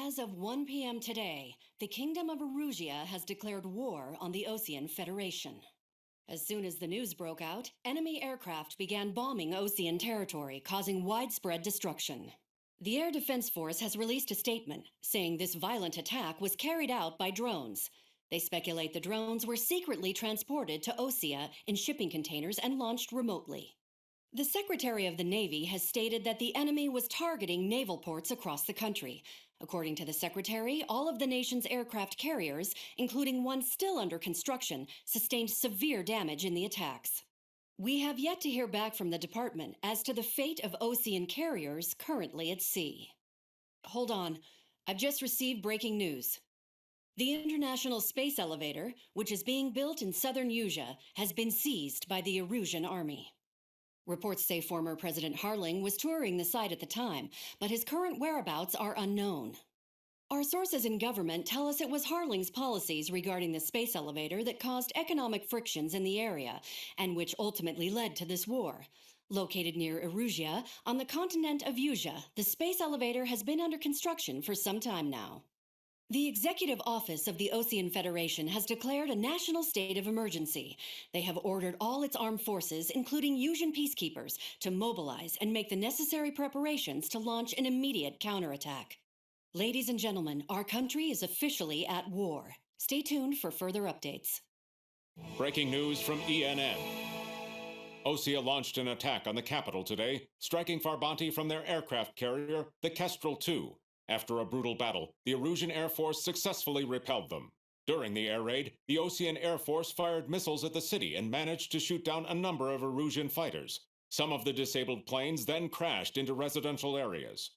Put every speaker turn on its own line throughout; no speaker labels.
As of 1 p.m. today, the Kingdom of Erusea has declared war on the Osean Federation. As soon as the news broke out, enemy aircraft began bombing Osean territory, causing widespread destruction. The Air Defense Force has released a statement saying this violent attack was carried out by drones. They speculate the drones were secretly transported to Osea in shipping containers and launched remotely. The Secretary of the Navy has stated that the enemy was targeting naval ports across the country. According to the Secretary, all of the nation's aircraft carriers, including one still under construction, sustained severe damage in the attacks. We have yet to hear back from the department as to the fate of Osean carriers currently at sea. Hold on, I've just received breaking news. The International Space Elevator, which is being built in southern Usea, has been seized by the Erusean army. Reports say former President Harling was touring the site at the time, but his current whereabouts are unknown. Our sources in government tell us it was Harling's policies regarding the space elevator that caused economic frictions in the area, and which ultimately led to this war. Located near Erusea, on the continent of Usea, the space elevator has been under construction for some time now. The Executive Office of the Osean Federation has declared a national state of emergency. They have ordered all its armed forces, including Usean peacekeepers, to mobilize and make the necessary preparations to launch an immediate counterattack. Ladies and gentlemen, our country is officially at war. Stay tuned for further updates.
Breaking news from ENN. Osea launched an attack on the capital today, striking Farbanti from their aircraft carrier, the Kestrel II. After a brutal battle, the Erusean Air Force successfully repelled them. During the air raid, the Osean Air Force fired missiles at the city and managed to shoot down a number of Erusean fighters. Some of the disabled planes then crashed into residential areas.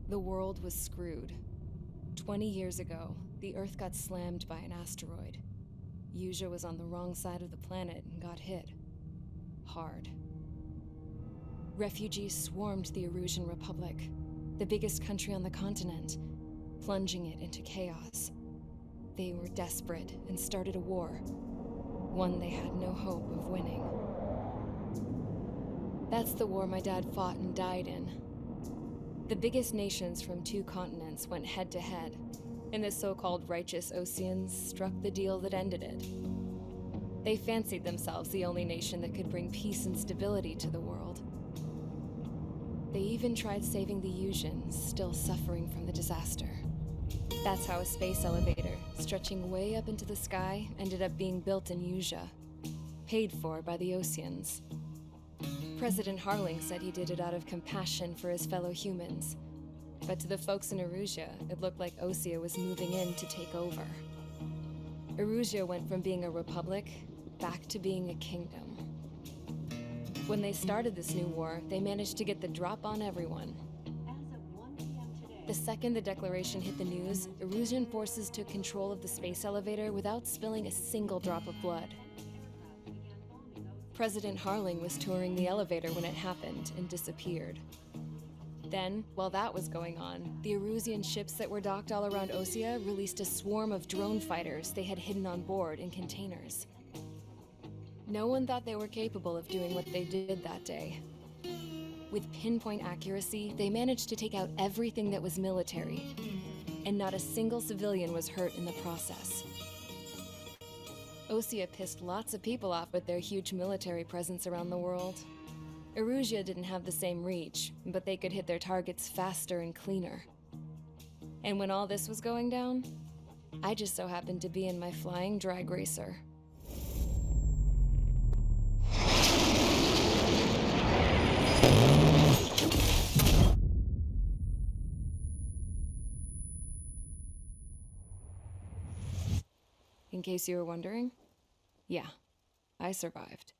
The world was screwed. 20 years ago, the Earth got slammed by an asteroid. Usea was on the wrong side of the planet and got hit. Hard. Refugees swarmed the Erusean Republic, the biggest country on the continent, plunging it into chaos. They were desperate and started a war, one they had no hope of winning. That's the war my dad fought and died in. The biggest nations from 2 continents went head-to-head, and the so-called righteous Oseans struck the deal that ended it. They fancied themselves the only nation that could bring peace and stability to the world. They even tried saving the Useans, still suffering from the disaster. That's how a space elevator, stretching way up into the sky, ended up being built in Usea, paid for by the Oseans. President Harling said he did it out of compassion for his fellow humans. But to the folks in Erusea, it looked like Osea was moving in to take over. Erusea went from being a republic back to being a kingdom. When they started this new war, they managed to get the drop on everyone.
As of 1 p.m. today,
The second the declaration hit the news, Erusean forces took control of the space elevator without spilling a single drop of blood. President Harling was touring the elevator when it happened and disappeared. Then, while that was going on, the Erusean ships that were docked all around Osea released a swarm of drone fighters they had hidden on board in containers. No one thought they were capable of doing what they did that day. With pinpoint accuracy, they managed to take out everything that was military, and not a single civilian was hurt in the process. Osea pissed lots of people off with their huge military presence around the world. Erusea didn't have the same reach, but they could hit their targets faster and cleaner. And when all this was going down, I just so happened to be in my flying drag racer. In case you were wondering, yeah, I survived.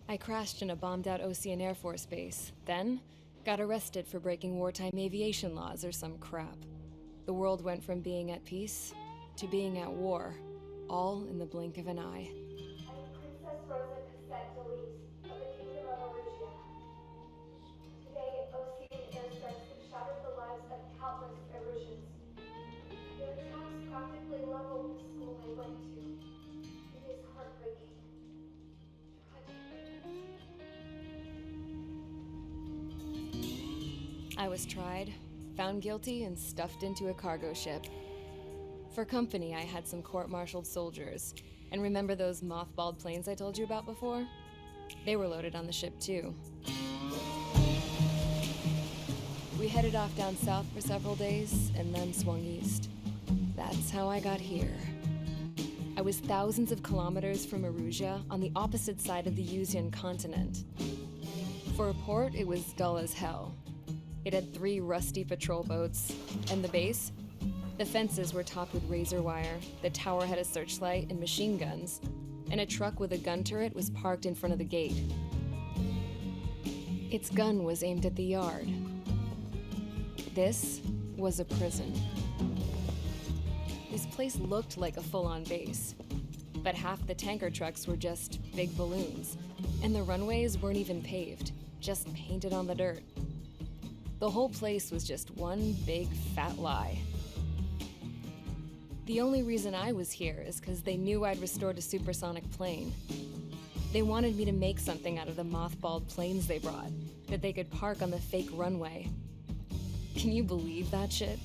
I crashed in a bombed-out Osean Air Force base, then got arrested for breaking wartime aviation laws or some crap. The world went from being at peace to being at war, all in the blink of an eye.
I am Princess Rosa Cassette Delise of the Kingdom of Erusea. Today, Osean airstrikes have shattered the lives of countless Eruseans. Their attacks practically leveled the school I went to. It is heartbreaking. Tragic.
I was tried, found guilty, and stuffed into a cargo ship. For company, I had some court-martialed soldiers. And remember those mothballed planes I told you about before? They were loaded on the ship, too. We headed off down south for several days, and then swung east. That's how I got here. I was thousands of kilometers from Erusea, on the opposite side of the Usian continent. For a port, it was dull as hell. It had 3 rusty patrol boats, and the base? The fences were topped with razor wire, the tower had a searchlight and machine guns, and a truck with a gun turret was parked in front of the gate. Its gun was aimed at the yard. This was a prison. This place looked like a full-on base, but half the tanker trucks were just big balloons, and the runways weren't even paved, just painted on the dirt. The whole place was just one big fat lie. The only reason I was here is because they knew I'd restored a supersonic plane. They wanted me to make something out of the mothballed planes they brought, that they could park on the fake runway. Can you believe that shit?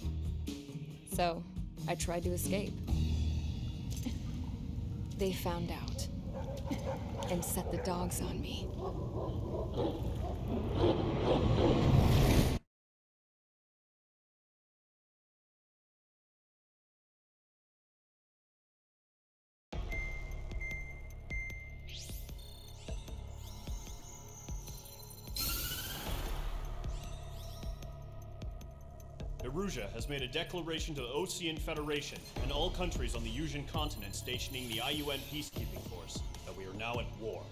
So, I tried to escape. They found out, and set the dogs on me.
Erusea has made a declaration to the Osean Federation and all countries on the Usian continent stationing the IUN peacekeeping force that we are now at war.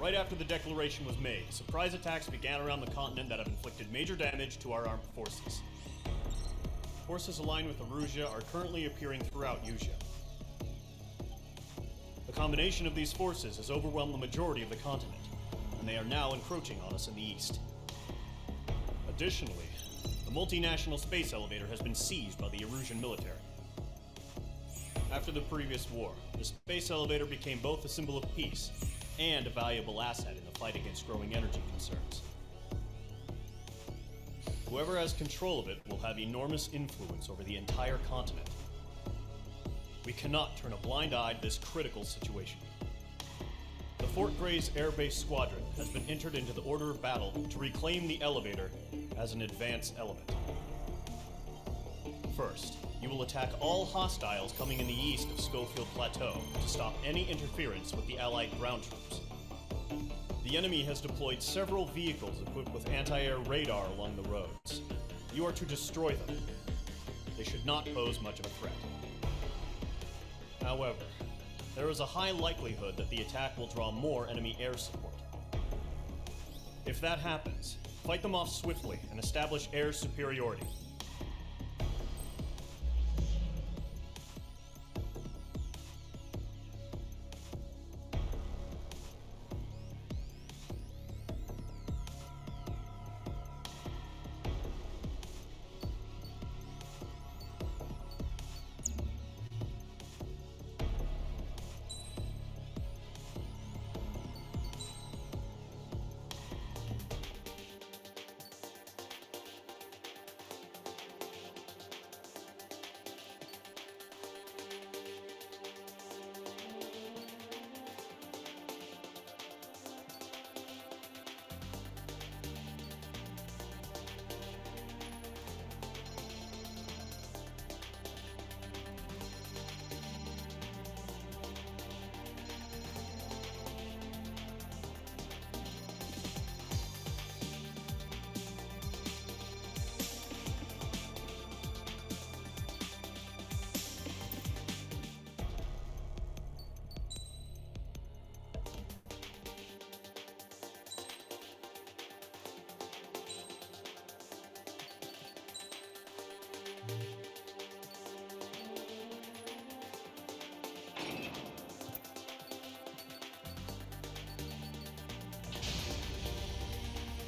Right after the declaration was made, surprise attacks began around the continent that have inflicted major damage to our armed forces. Forces aligned with Erusea are currently appearing throughout Usia. The combination of these forces has overwhelmed the majority of the continent, and they are now encroaching on us in the east. Additionally, the multinational space elevator has been seized by the Erusean military. After the previous war, the space elevator became both a symbol of peace and a valuable asset in the fight against growing energy concerns. Whoever has control of it will have enormous influence over the entire continent. We cannot turn a blind eye to this critical situation. The Fort Gray's Air Base Squadron has been entered into the order of battle to reclaim the elevator as an advance element. First, you will attack all hostiles coming in the east of Schofield Plateau to stop any interference with the Allied ground troops. The enemy has deployed several vehicles equipped with anti-air radar along the roads. You are to destroy them. They should not pose much of a threat. However, there is a high likelihood that the attack will draw more enemy air support. If that happens, fight them off swiftly and establish air superiority.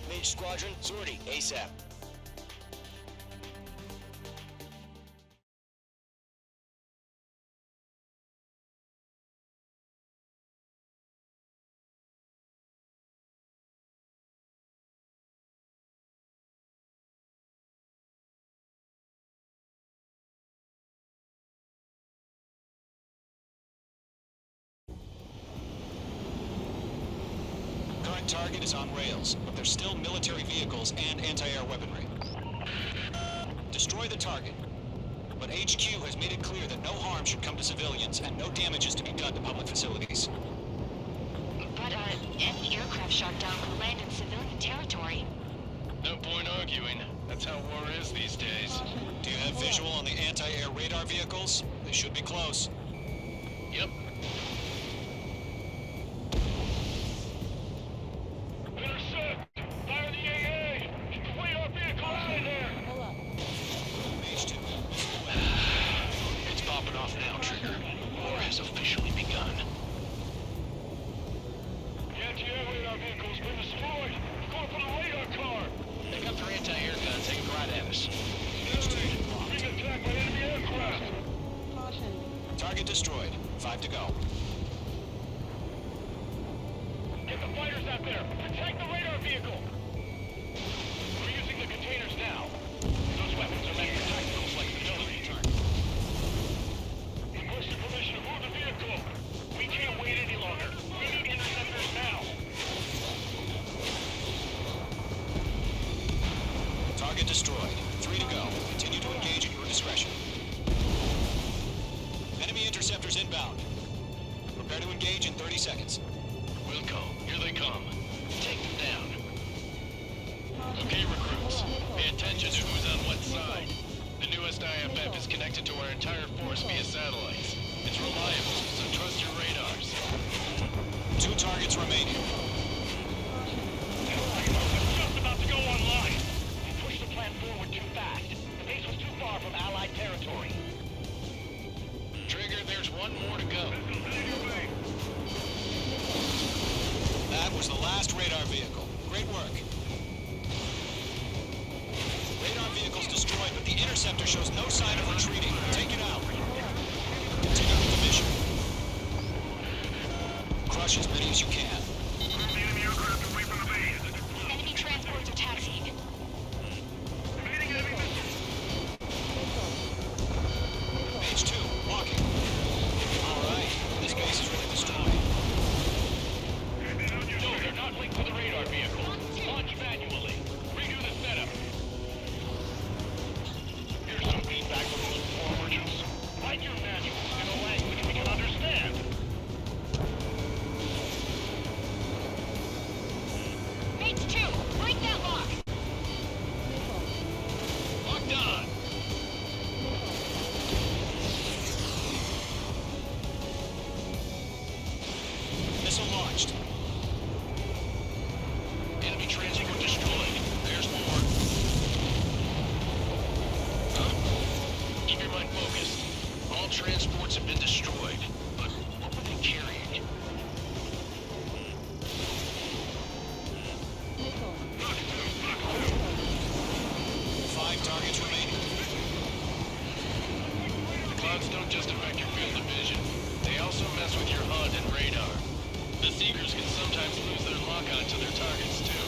Mage Squadron, sortie ASAP. target is on rails, but there's still military vehicles and anti-air weaponry. Destroy the target. But HQ has made it clear that no harm should come to civilians and no damage is to be done to public facilities.
But, any aircraft shot down could land in civilian territory.
No point arguing. That's how war is these days.
Do you have visual on the anti-air radar vehicles? They should be close.
Yep.
Intercept! Fire the AA! Get the radar vehicle out of there!
Mage 2.
It's popping off now, Trigger. War has officially begun.
The anti-air radar vehicle's been destroyed! Going for the radar car!
They got their anti-air guns aimed right at us.
Being attacked by enemy aircraft!
Target destroyed. 5 to go.
Get the fighters out there! Protect the radar vehicle! We're using the containers now. Those weapons are meant to protect those like civilian targets. Requested permission to move the vehicle! We can't wait any longer. We need interceptors now!
Target destroyed. 3 to go. Continue to engage at your discretion. Enemy interceptors inbound. Prepare to engage in 30 seconds.
Wilco, here they come. Take them down. Okay, recruits. Pay attention to who's on what side. The newest IFF is connected to our entire force via satellites. It's reliable, so trust your radars.
2 targets remaining.
It's just about to go online. We pushed the plan forward too fast. The base was too far from Allied territory.
Trigger, there's one more to go.
That was the last radar vehicle. Great work. Radar vehicle's destroyed, but the interceptor shows no sign of retreating. Take it out. Continue with the mission. Crush as many as you can.
Enemy aircraft away from the base.
Enemy transports are taxiing.
Meeting enemy missiles.
Page 2, walking. Alright, this base is really destroyed.
No, they're not linked to the radar vehicle. Launch manually. Redo the setup. Here's some feedback from those poor merchants. Write your manuals in a language we can understand.
Mates 2, break that lock!
Locked on!
Missile launched.
Enemy transport destroyed. There's more. Huh? Keep your mind focused. All transports have been destroyed. But what were they carrying?
Five targets remaining.
The clouds don't just affect your field of vision. They also mess with your HUD and radar. The Seekers can sometimes lose their lock-on to their targets, too.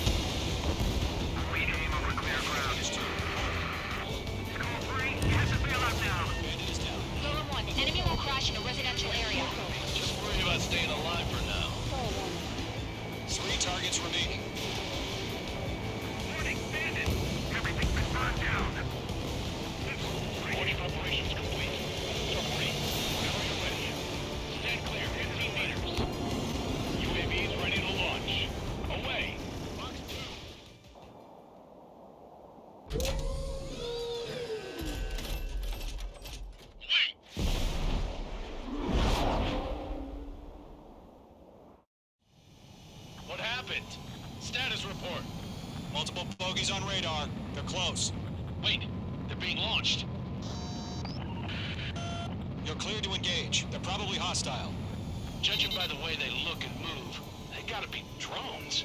We aim over clear ground. Call 3, has to bail out now.
Bandit is down.
Lower 1, enemy will crash in a residential area.
Just worried about staying alive for now.
3 targets remaining.
Warning, bandit. Everything's been burned down. Launch preparations complete. Sorry, whenever you're ready. Stand clear, 15 meters. UAVs ready to launch. Away.
What happened? Status report.
Multiple bogies on radar. They're close.
Wait, they're being launched.
You're cleared to engage. They're probably hostile.
Judging by the way they look and move, they gotta be drones.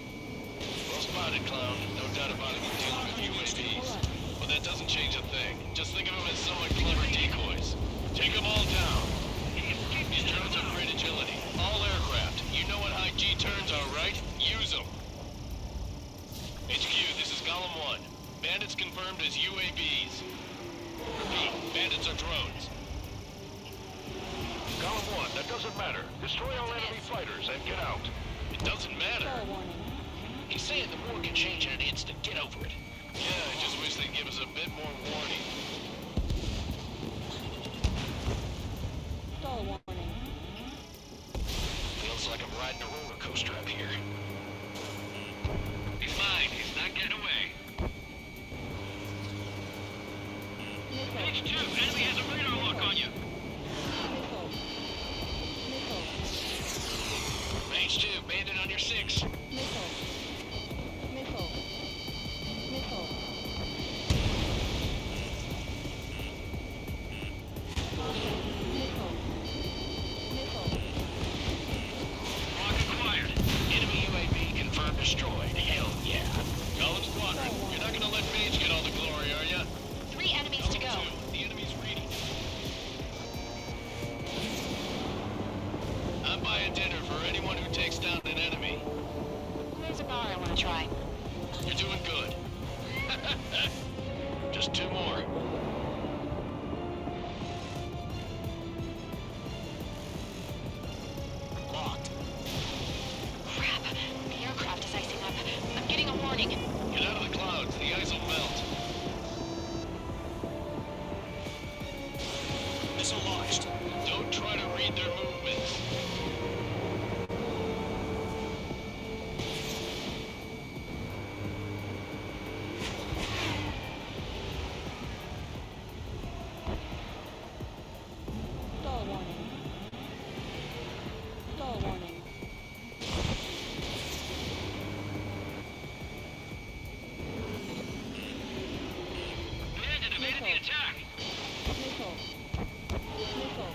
Well spotted, Clown. No doubt about it, we're dealing with UAVs. But that doesn't change a thing. Just think of them as somewhat clever decoys. Take them all down. These drones have great agility. All aircraft. You know what high G turns are, right? Use them. HQ, this is Golem 1. Bandits confirmed as UAVs. Repeat, bandits are drones.
Column 1, that doesn't matter. Destroy all enemy fighters and get out.
It doesn't matter. score can change in an instant. Get over it. Yeah, I just wish they'd give us a bit more warning.
Stall warning.
Feels like I'm riding a roller coaster up here. He's mine. He's not getting away. Page 2, enemy has a radar lock on you.
Missile. Missile.
Page 2, bandit on your 6.
Missile. Missile. Missile. Missile. Missile.
Lock acquired. Enemy UAV confirmed destroyed. Hell yeah. Golem Squadron, you're not gonna let Page get all the glory, are ya?
3 enemies to go.
The enemy's reading. I'm buying dinner for anyone who takes down an enemy.
There's a bar I want to try.
You're doing good. Just 2 more. Locked.
Crap. The aircraft is icing up. I'm getting a warning.
Get out of the clouds. The ice will melt. Missile launched. Don't try to read their movements.
Stall warning. Stall warning.
Bandit evaded the attack.
Missile. Missile.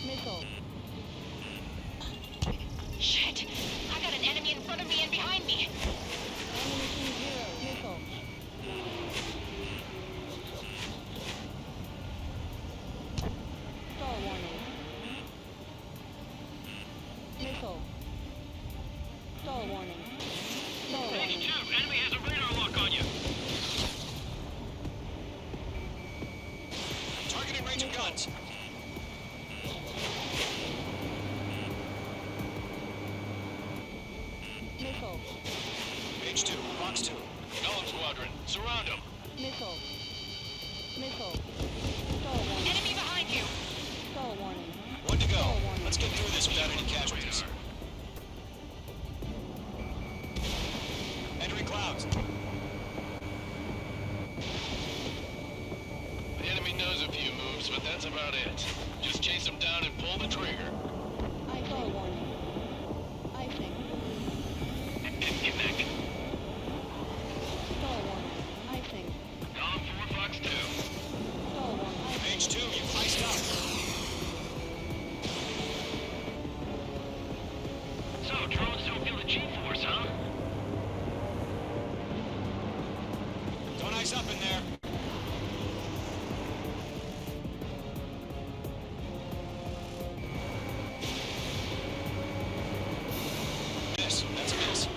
Missile.
Shit. I got an enemy in front of me and behind me.
Enemy team 0. Missile. Stall warning. Missile. Stall warning. Stall
Page
warning.
2, enemy has a radar lock on you. Target in range of guns.
Missile.
Page 2, Fox 2. Golem Squadron, surround them.
Missile. Missile. Stall warning.
Enemy behind you.
Stall warning.
1 to go.
Stall warning.
Let's get through this without any casualties. Entering clouds. The enemy knows a few moves, but that's about it. Just chase them down and pull the trigger.
I stall warning. I think.
Disconnect.
Stall warning. I think.
Golem 4, Fox 2.
Stall warning. I think.
Page 2, you've iced up. So, drones don't feel the G-force, huh? Don't ice up in there. Miss. That's a miss.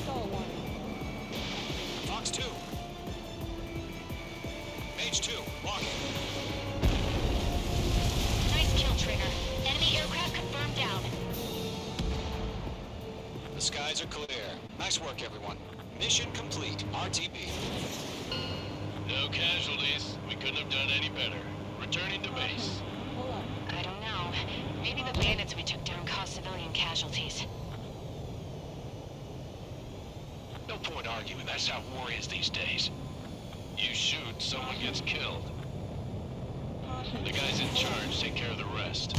Stall warning.
Fox 2. Page 2, walking.
Nice kill, Trigger. Enemy aircraft confirmed down.
The skies are clear. Nice work, everyone. Mission complete. RTB.
No casualties. We couldn't have done any better. Returning to base.
Hold up.
I don't know. Maybe the bandits we took down caused civilian casualties.
No point arguing. That's how war is these days. You shoot, someone gets killed.
Caution.
The guys in charge take care of the rest.